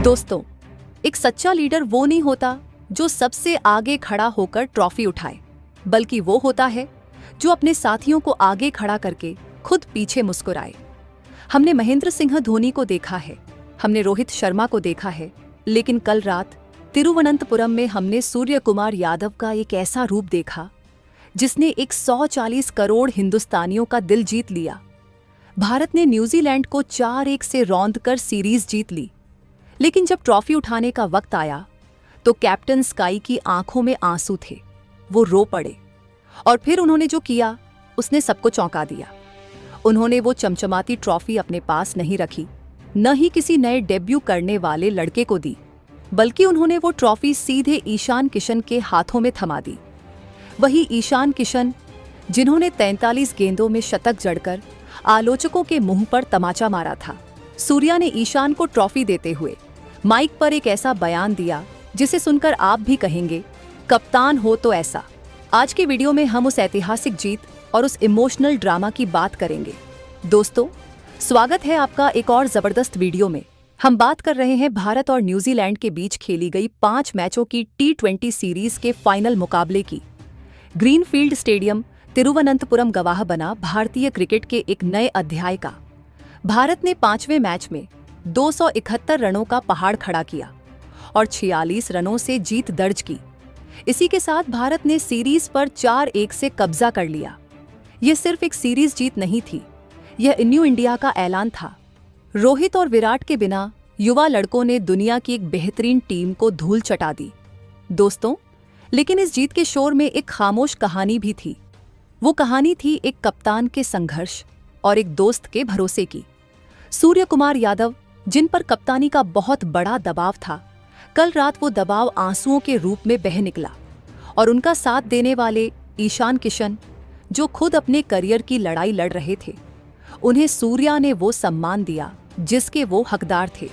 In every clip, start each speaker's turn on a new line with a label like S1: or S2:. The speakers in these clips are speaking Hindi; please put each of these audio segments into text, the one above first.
S1: दोस्तों, एक सच्चा लीडर वो नहीं होता जो सबसे आगे खड़ा होकर ट्रॉफी उठाए, बल्कि वो होता है जो अपने साथियों को आगे खड़ा करके खुद पीछे मुस्कुराए। हमने महेंद्र सिंह धोनी को देखा है, हमने रोहित शर्मा को देखा है, लेकिन कल रात तिरुवनंतपुरम में हमने सूर्य कुमार यादव का एक ऐसा रूप देखा जिसने 140 करोड़ हिंदुस्तानियों का दिल जीत लिया। भारत ने न्यूजीलैंड को 4-1 से रौंदकर सीरीज जीत ली, लेकिन जब ट्रॉफी उठाने का वक्त आया तो कैप्टन स्काई की आंखों में आंसू थे। वो रो पड़े और फिर उन्होंने जो किया उसने सबको चौंका दिया। उन्होंने वो चमचमाती ट्रॉफी अपने पास नहीं रखी, न ही किसी नए डेब्यू करने वाले लड़के को दी, बल्कि उन्होंने वो ट्रॉफी सीधे ईशान किशन के हाथों में थमा दी। वही ईशान किशन जिन्होंने 43 गेंदों में शतक जड़कर आलोचकों के मुंह पर तमाचा मारा था। सूर्या ने ईशान को ट्रॉफी देते हुए माइक पर एक ऐसा बयान दिया जिसे सुनकर आप भी कहेंगे, कप्तान हो तो ऐसा। आज की वीडियो में हम उस ऐतिहासिक जीत और उस इमोशनल ड्रामा की बात करेंगे। दोस्तों, स्वागत है आपका एक और जबरदस्त वीडियो में। हम बात कर रहे हैं भारत और न्यूजीलैंड के बीच खेली गई 5 मैचों की T20 सीरीज के फाइनल मुकाबले की। ग्रीनफील्ड स्टेडियम तिरुवनंतपुरम गवाह बना भारतीय क्रिकेट के एक नए अध्याय का। भारत ने 5वें मैच में 271 रनों का पहाड़ खड़ा किया और 46 रनों से जीत दर्ज की। इसी के साथ भारत ने सीरीज पर 4-1 से कब्जा कर लिया। यह सिर्फ एक सीरीज जीत नहीं थी, यह न्यू इंडिया का ऐलान था। रोहित और विराट के बिना युवा लड़कों ने दुनिया की एक बेहतरीन टीम को धूल चटा दी। दोस्तों, लेकिन इस जीत के शोर में एक खामोश कहानी भी थी। वो कहानी थी एक कप्तान के संघर्ष और एक दोस्त के भरोसे की। सूर्य कुमार यादव, जिन पर कप्तानी का बहुत बड़ा दबाव था, कल रात वो दबाव आंसुओं के रूप में बह निकला और उनका साथ देने वाले ईशान किशन, जो खुद अपने करियर की लड़ाई लड़ रहे थे, उन्हें सूर्या ने वो सम्मान दिया जिसके वो हकदार थे।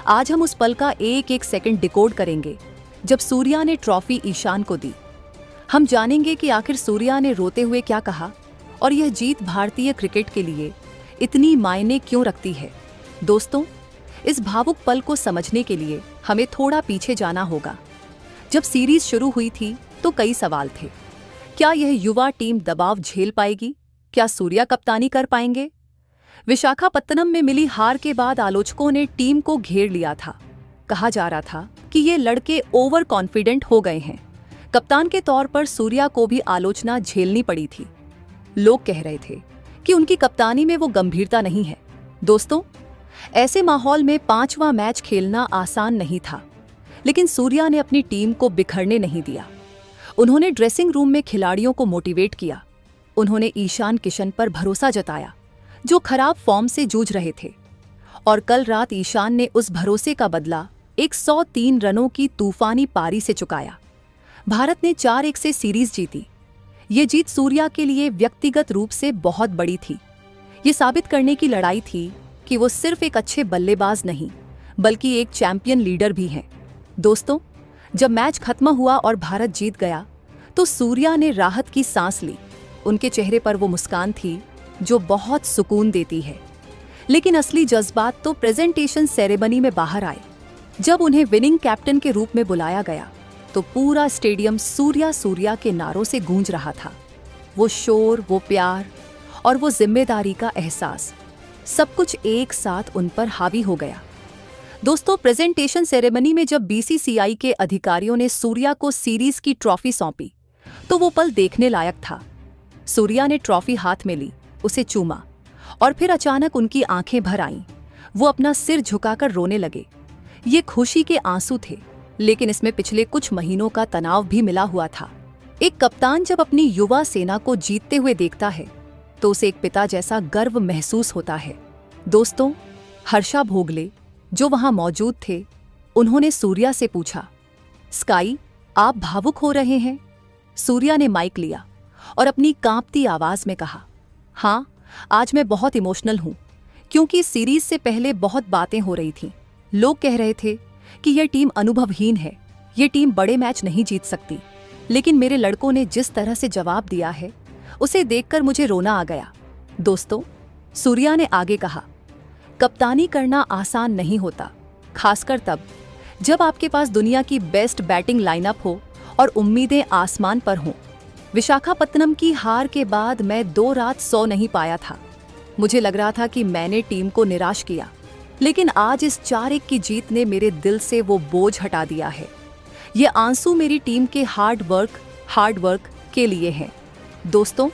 S1: आज हम उस पल का एक एक सेकंड डिकोड करेंगे जब सूर्या ने ट्रॉफी ईशान को दी। हम जानेंगे कि आखिर सूर्या ने रोते हुए क्या कहा और यह जीत भारतीय क्रिकेट के लिए इतनी मायने क्यों रखती है। दोस्तों, इस भावुक पल को समझने के लिए हमें थोड़ा पीछे जाना होगा। जब सीरीज शुरू हुई थी तो कई सवाल थे। क्या यह युवा टीम दबाव झेल पाएगी? क्या सूर्या कप्तानी कर पाएंगे? विशाखापत्तनम में मिली हार के बाद आलोचकों ने टीम को घेर लिया था। कहा जा रहा था कि ये लड़के ओवर कॉन्फिडेंट हो गए हैं। कप्तान के तौर पर सूर्या को भी आलोचना झेलनी पड़ी थी। लोग कह रहे थे कि उनकी कप्तानी में वो गंभीरता नहीं है। दोस्तों, ऐसे माहौल में 5वां मैच खेलना आसान नहीं था, लेकिन सूर्या ने अपनी टीम को बिखरने नहीं दिया। उन्होंने ड्रेसिंग रूम में खिलाड़ियों को मोटिवेट किया। उन्होंने ईशान किशन पर भरोसा जताया, जो खराब फॉर्म से जूझ रहे थे, और कल रात ईशान ने उस भरोसे का बदला 103 रनों की तूफानी पारी से चुकाया। भारत ने 4-1 से सीरीज जीती। ये जीत सूर्या के लिए व्यक्तिगत रूप से बहुत बड़ी थी। ये साबित करने की लड़ाई थी कि वो सिर्फ एक अच्छे बल्लेबाज नहीं, बल्कि एक चैंपियन लीडर भी हैं। दोस्तों, जब मैच खत्म हुआ और भारत जीत गया तो सूर्या ने राहत की सांस ली। उनके चेहरे पर वो मुस्कान थी जो बहुत सुकून देती है। लेकिन असली जज्बात तो प्रेजेंटेशन सेरेमनी में बाहर आए। जब उन्हें विनिंग कैप्टन के रूप में बुलाया गया तो पूरा स्टेडियम सूर्या सूर्या के नारों से गूंज रहा था। वो शोर, वो प्यार और वो जिम्मेदारी का एहसास, सब कुछ एक साथ उन पर हावी हो गया। दोस्तों, प्रेजेंटेशन सेरेमनी में जब बीसीसीआई के अधिकारियों ने सूर्या को सीरीज की ट्रॉफी सौंपी तो वो पल देखने लायक था। सूर्या ने ट्रॉफी हाथ में ली, उसे चूमा और फिर अचानक उनकी आंखें भर आईं। वो अपना सिर झुकाकर रोने लगे। ये खुशी के आंसू थे, लेकिन इसमें पिछले कुछ महीनों का तनाव भी मिला हुआ था। एक कप्तान जब अपनी युवा सेना को जीतते हुए देखता है तो उसे एक पिता जैसा गर्व महसूस होता है। दोस्तों, हर्षा भोगले, जो वहां मौजूद थे, उन्होंने सूर्या से पूछा, स्काई, आप भावुक हो रहे हैं? सूर्या ने माइक लिया और अपनी कांपती आवाज में कहा, हाँ, आज मैं बहुत इमोशनल हूं, क्योंकि सीरीज से पहले बहुत बातें हो रही थीं। लोग कह रहे थे कि यह टीम अनुभवहीन है, ये टीम बड़े मैच नहीं जीत सकती, लेकिन मेरे लड़कों ने जिस तरह से जवाब दिया है उसे देखकर मुझे रोना आ गया। दोस्तों, सूर्या ने आगे कहा, कप्तानी करना आसान नहीं होता, खासकर तब जब आपके पास दुनिया की बेस्ट बैटिंग लाइनअप हो और उम्मीदें आसमान पर हों। विशाखापत्तनम की हार के बाद मैं 2 रात सो नहीं पाया था। मुझे लग रहा था कि मैंने टीम को निराश किया, लेकिन आज इस 4-1 की जीत ने मेरे दिल से वो बोझ हटा दिया है। ये आंसू मेरी टीम के हार्ड वर्क के लिए हैं दोस्तों।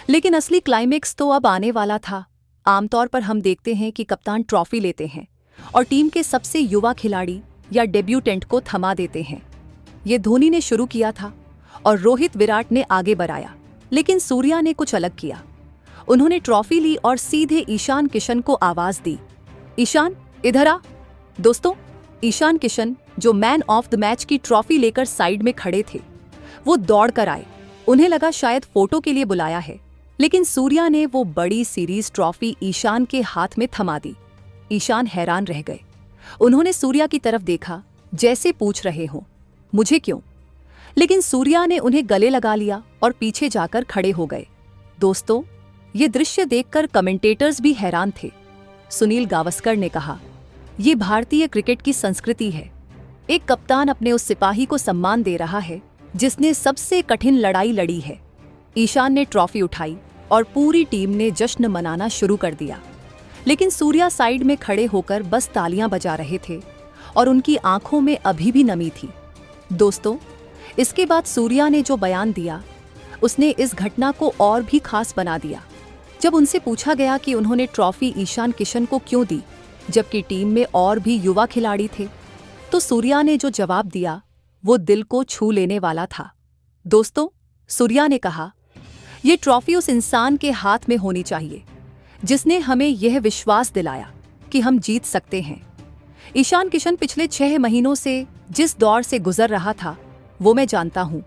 S1: लेकिन असली क्लाइमेक्स तो अब आने वाला था। आमतौर पर हम देखते हैं कि कप्तान ट्रॉफी लेते हैं और टीम के सबसे युवा खिलाड़ी या डेब्यूटेंट को थमा देते हैं। ये धोनी ने शुरू किया था और रोहित विराट ने आगे बढ़ाया, लेकिन सूर्या ने कुछ अलग किया। उन्होंने ट्रॉफी ली और सीधे ईशान किशन को आवाज दी, ईशान इधर आ। दोस्तों, ईशान किशन जो मैन ऑफ द मैच की ट्रॉफी लेकर साइड में खड़े थे, वो दौड़ कर आए। उन्हें लगा शायद फोटो के लिए बुलाया है, लेकिन सूर्या ने वो बड़ी सीरीज ट्रॉफी ईशान के हाथ में थमा दी। ईशान हैरान रह गए। उन्होंने सूर्या की तरफ देखा, जैसे पूछ रहे हों, मुझे क्यों? लेकिन सूर्या ने उन्हें गले लगा लिया और पीछे जाकर खड़े हो गए। दोस्तों, ये दृश्य देखकर कमेंटेटर्स भी हैरान थे। सुनील गावस्कर ने कहा, ये भारतीय क्रिकेट की संस्कृति है। एक कप्तान अपने उस सिपाही को सम्मान दे रहा है जिसने सबसे कठिन लड़ाई लड़ी है। ईशान ने ट्रॉफी उठाई और पूरी टीम ने जश्न मनाना शुरू कर दिया, लेकिन सूर्या साइड में खड़े होकर बस तालियां बजा रहे थे और उनकी आंखों में अभी भी नमी थी। दोस्तों, इसके बाद सूर्या ने जो बयान दिया, उसने इस घटना को और भी खास बना दिया। जब उनसे पूछा गया कि उन्होंने ट्रॉफी ईशान किशन को क्यों दी, जबकि टीम में और भी युवा खिलाड़ी थे, तो सूर्या ने जो जवाब दिया वो दिल को छू लेने वाला था। दोस्तों, सूर्या ने कहा, ये ट्रॉफी उस इंसान के हाथ में होनी चाहिए जिसने हमें यह विश्वास दिलाया कि हम जीत सकते हैं। ईशान किशन पिछले 6 महीनों से जिस दौर से गुजर रहा था, वो मैं जानता हूं।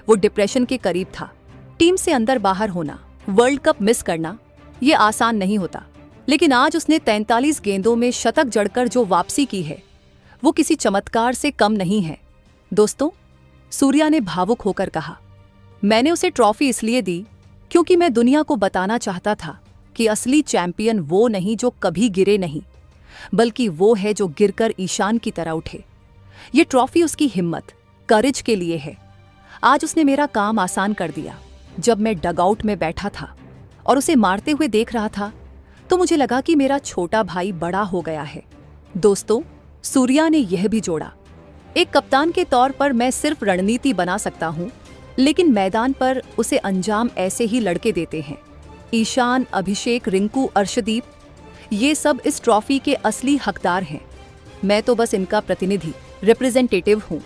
S1: वो डिप्रेशन के करीब था। टीम से अंदर बाहर होना, वर्ल्ड कप मिस करना, ये आसान नहीं होता। लेकिन आज उसने 43 गेंदों में शतक जड़कर जो वापसी की है, वो किसी चमत्कार से कम नहीं है। दोस्तों, सूर्या ने भावुक होकर कहा, मैंने उसे ट्रॉफी इसलिए दी क्योंकि मैं दुनिया को बताना चाहता था कि असली चैंपियन वो नहीं जो कभी गिरे नहीं, बल्कि वो है जो गिरकर ईशान की तरह उठे। ये ट्रॉफी उसकी हिम्मत, करेज के लिए है। आज उसने मेरा काम आसान कर दिया। जब मैं डगआउट में बैठा था और उसे मारते हुए देख रहा था, तो मुझे लगा कि मेरा छोटा भाई बड़ा हो गया है। दोस्तों, सूर्या ने यह भी जोड़ा, एक कप्तान के तौर पर मैं सिर्फ रणनीति बना सकता हूं, लेकिन मैदान पर उसे अंजाम ऐसे ही लड़के देते हैं। ईशान, अभिषेक, रिंकू, अर्शदीप, ये सब इस ट्रॉफी के असली हकदार हैं। मैं तो बस इनका प्रतिनिधि, रिप्रेजेंटेटिव हूं।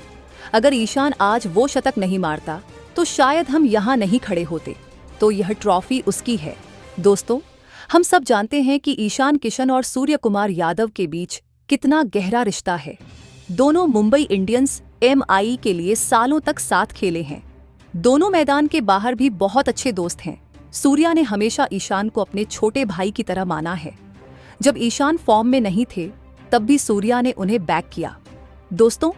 S1: अगर ईशान आज वो शतक नहीं मारता तो शायद हम यहाँ नहीं खड़े होते। तो यह ट्रॉफी उसकी है। दोस्तों, हम सब जानते हैं कि ईशान किशन और सूर्य कुमार यादव के बीच कितना गहरा रिश्ता है। दोनों मुंबई इंडियंस MI के लिए सालों तक साथ खेले हैं। दोनों मैदान के बाहर भी बहुत अच्छे दोस्त हैं। सूर्या ने हमेशा ईशान को अपने छोटे भाई की तरह माना है। जब ईशान फॉर्म में नहीं थे, तब भी सूर्या ने उन्हें बैक किया। दोस्तों,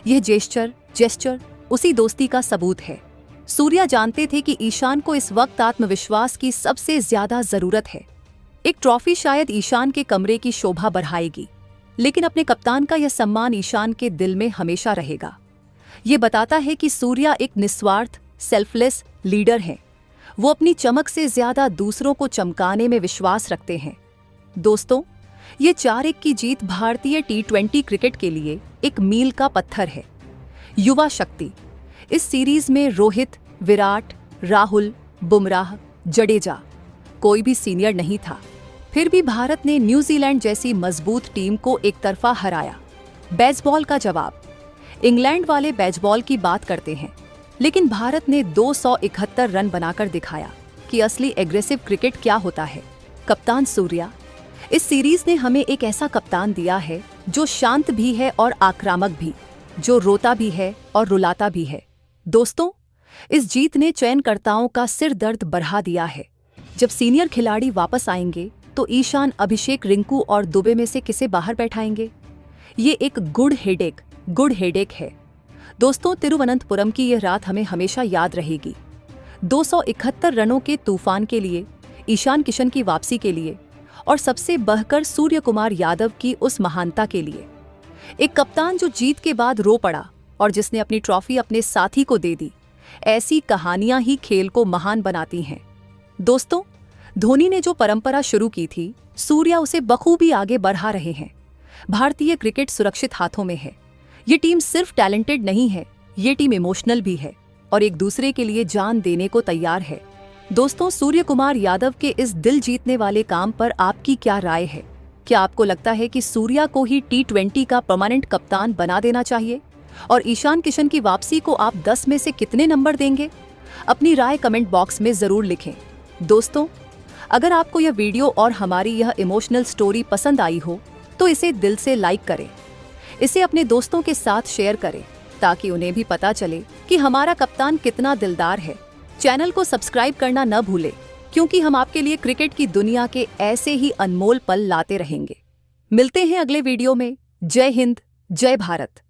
S1: यह जेस्चर उसी दोस्ती का सबूत है। सूर्या जानते थे कि ईशान को इस वक्त आत्मविश्वास की सबसे ज्यादा जरूरत है। एक ट्रॉफी शायद ईशान के कमरे की शोभा बढ़ाएगी, लेकिन अपने कप्तान का यह सम्मान ईशान के दिल में हमेशा रहेगा। ये बताता है कि सूर्या एक निस्वार्थ, सेल्फलेस लीडर है। वो अपनी चमक से ज्यादा दूसरों को चमकाने में विश्वास रखते हैं। दोस्तों, ये 4-1 की जीत भारतीय T20 क्रिकेट के लिए एक मील का पत्थर है। युवा शक्ति, इस सीरीज में रोहित, विराट, राहुल, बुमराह, जडेजा, कोई भी सीनियर नहीं था। फिर भी भारत ने न्यूजीलैंड जैसी मजबूत टीम को एक तरफा हराया। बेसबॉल का जवाब, इंग्लैंड वाले बेसबॉल की बात करते हैं, लेकिन भारत ने 271 रन बनाकर दिखाया कि असली एग्रेसिव क्रिकेट क्या होता है। कप्तान सूर्या, इस सीरीज ने हमें एक ऐसा कप्तान दिया है जो शांत भी है और आक्रामक भी, जो रोता भी है और रुलाता भी है। दोस्तों, इस जीत ने चयनकर्ताओं का सिर दर्द बढ़ा दिया है। जब सीनियर खिलाड़ी वापस आएंगे तो ईशान, अभिषेक, रिंकू और दुबे में से किसे बाहर बैठाएंगे? ये एक गुड हेडेक है। दोस्तों, तिरुवनंतपुरम की यह रात हमें हमेशा याद रहेगी। 271 रनों के तूफान के लिए, ईशान किशन की वापसी के लिए और सबसे बढ़कर सूर्य कुमार यादव की उस महानता के लिए। एक कप्तान जो जीत के बाद रो पड़ा और जिसने अपनी ट्रॉफी अपने साथी को दे दी। ऐसी कहानियां ही खेल को महान बनाती हैं। दोस्तों, धोनी ने जो परंपरा शुरू की थी, सूर्या उसे बखूबी आगे बढ़ा रहे हैं। भारतीय क्रिकेट सुरक्षित हाथों में है। ये टीम सिर्फ टैलेंटेड नहीं है, ये टीम इमोशनल भी है और एक दूसरे के लिए जान देने को तैयार है। दोस्तों, सूर्य कुमार यादव के इस दिल जीतने वाले काम पर आपकी क्या राय है? क्या आपको लगता है कि सूर्या को ही T20 का परमानेंट कप्तान बना देना चाहिए? और ईशान किशन की वापसी को आप 10 में से कितने नंबर देंगे? अपनी राय कमेंट बॉक्स में जरूर लिखें। दोस्तों, अगर आपको यह वीडियो और हमारी यह इमोशनल स्टोरी पसंद आई हो तो इसे दिल से लाइक करें। इसे अपने दोस्तों के साथ शेयर करें ताकि उन्हें भी पता चले कि हमारा कप्तान कितना दिलदार है। चैनल को सब्सक्राइब करना न भूलें, क्योंकि हम आपके लिए क्रिकेट की दुनिया के ऐसे ही अनमोल पल लाते रहेंगे। मिलते हैं अगले वीडियो में। जय हिंद, जय भारत।